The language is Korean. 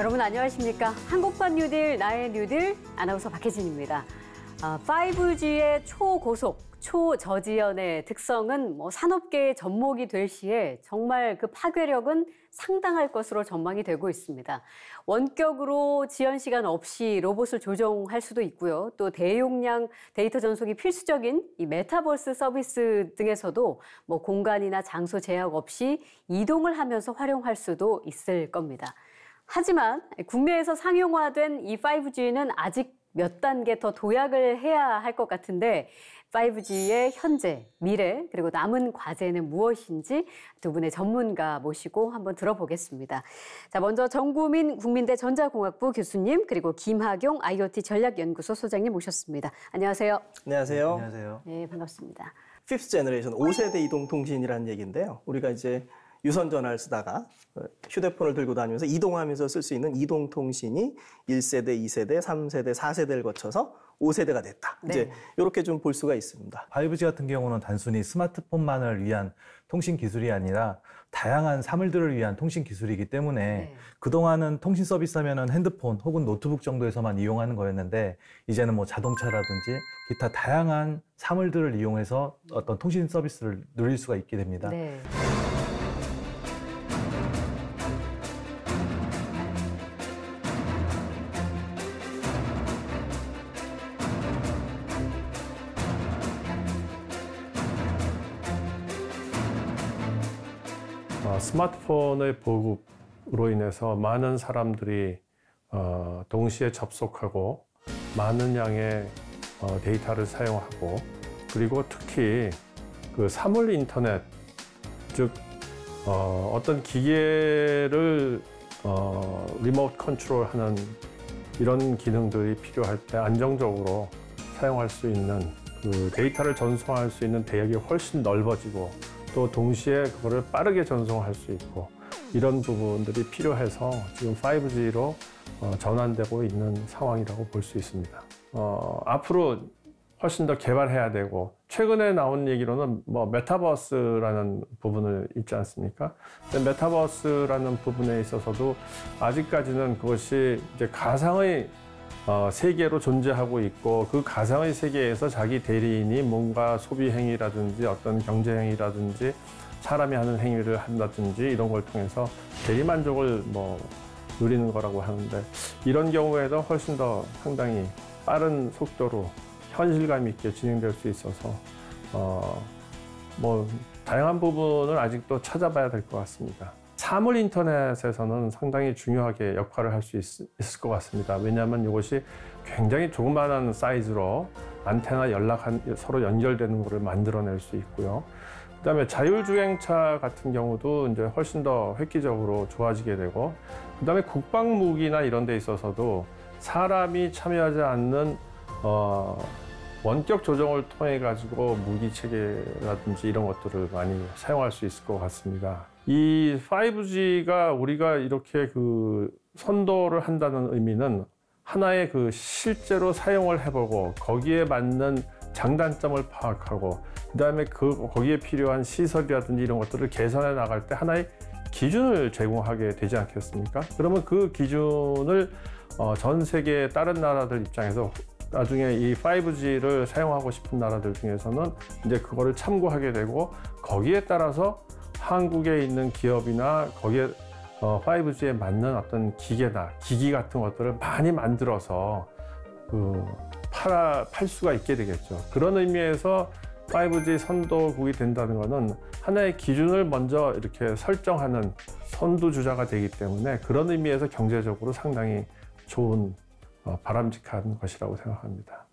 여러분 안녕하십니까? 한국판 뉴딜, 나의 뉴딜, 아나운서 박혜진입니다. 5G의 초고속, 초저지연의 특성은 산업계의 접목이 될 시에 정말 그 파괴력은 상당할 것으로 전망이 되고 있습니다. 원격으로 지연 시간 없이 로봇을 조종할 수도 있고요. 또 대용량 데이터 전송이 필수적인 이 메타버스 서비스 등에서도 공간이나 장소 제약 없이 이동을 하면서 활용할 수도 있을 겁니다. 하지만 국내에서 상용화된 이 5G는 아직 몇 단계 더 도약을 해야 할 것 같은데 5G의 현재, 미래, 그리고 남은 과제는 무엇인지 두 분의 전문가 모시고 한번 들어보겠습니다. 자, 먼저 정구민 국민대 전자공학부 교수님, 그리고 김학용 IoT 전략연구소 소장님 모셨습니다. 안녕하세요. 안녕하세요. 네, 안녕하세요. 네, 반갑습니다. Fifth Generation, 5세대 이동통신이라는 얘기인데요. 우리가 이제 유선전화를 쓰다가 휴대폰을 들고 다니면서 이동하면서 쓸 수 있는 이동통신이 1세대, 2세대, 3세대, 4세대를 거쳐서 5세대가 됐다. 네. 이제 이렇게 좀 볼 수가 있습니다. 5G 같은 경우는 단순히 스마트폰만을 위한 통신 기술이 아니라 다양한 사물들을 위한 통신 기술이기 때문에 네. 그동안은 통신 서비스 하면은 핸드폰 혹은 노트북 정도에서만 이용하는 거였는데 이제는 자동차라든지 기타 다양한 사물들을 이용해서 어떤 통신 서비스를 누릴 수가 있게 됩니다. 네. 스마트폰의 보급으로 인해서 많은 사람들이 동시에 접속하고 많은 양의 데이터를 사용하고 그리고 특히 그 사물 인터넷, 즉 어떤 기계를 리모트 컨트롤하는 이런 기능들이 필요할 때 안정적으로 사용할 수 있는 그 데이터를 전송할 수 있는 대역이 훨씬 넓어지고 또 동시에 그거를 빠르게 전송할 수 있고 이런 부분들이 필요해서 지금 5G로 전환되고 있는 상황이라고 볼 수 있습니다. 앞으로 훨씬 더 개발해야 되고 최근에 나온 얘기로는 메타버스라는 부분을 있지 않습니까? 근데 메타버스라는 부분에 있어서도 아직까지는 그것이 이제 가상의 세계로 존재하고 있고 그 가상의 세계에서 자기 대리인이 뭔가 소비 행위라든지 어떤 경제 행위라든지 사람이 하는 행위를 한다든지 이런 걸 통해서 대리만족을 누리는 거라고 하는데 이런 경우에도 훨씬 더 상당히 빠른 속도로 현실감 있게 진행될 수 있어서 다양한 부분을 아직도 찾아봐야 될 것 같습니다. 사물 인터넷에서는 상당히 중요하게 역할을 할 수 있을 것 같습니다. 왜냐하면 이것이 굉장히 조그마한 사이즈로 안테나 서로 연결되는 것을 만들어낼 수 있고요. 그다음에 자율주행차 같은 경우도 이제 훨씬 더 획기적으로 좋아지게 되고, 그다음에 국방 무기나 이런 데 있어서도 사람이 참여하지 않는 원격 조정을 통해 가지고 무기 체계라든지 이런 것들을 많이 사용할 수 있을 것 같습니다. 이 5G가 우리가 이렇게 그 선도를 한다는 의미는 하나의 그 실제로 사용을 해보고 거기에 맞는 장단점을 파악하고 그다음에 거기에 필요한 시설이라든지 이런 것들을 개선해 나갈 때 하나의 기준을 제공하게 되지 않겠습니까? 그러면 그 기준을 전 세계 다른 나라들 입장에서 나중에 이 5G를 사용하고 싶은 나라들 중에서는 이제 그거를 참고하게 되고 거기에 따라서 한국에 있는 기업이나 거기에 5G에 맞는 어떤 기계나 기기 같은 것들을 많이 만들어서 팔 수가 있게 되겠죠. 그런 의미에서 5G 선도국이 된다는 것은 하나의 기준을 먼저 이렇게 설정하는 선두주자가 되기 때문에 그런 의미에서 경제적으로 상당히 좋은 바람직한 것이라고 생각합니다.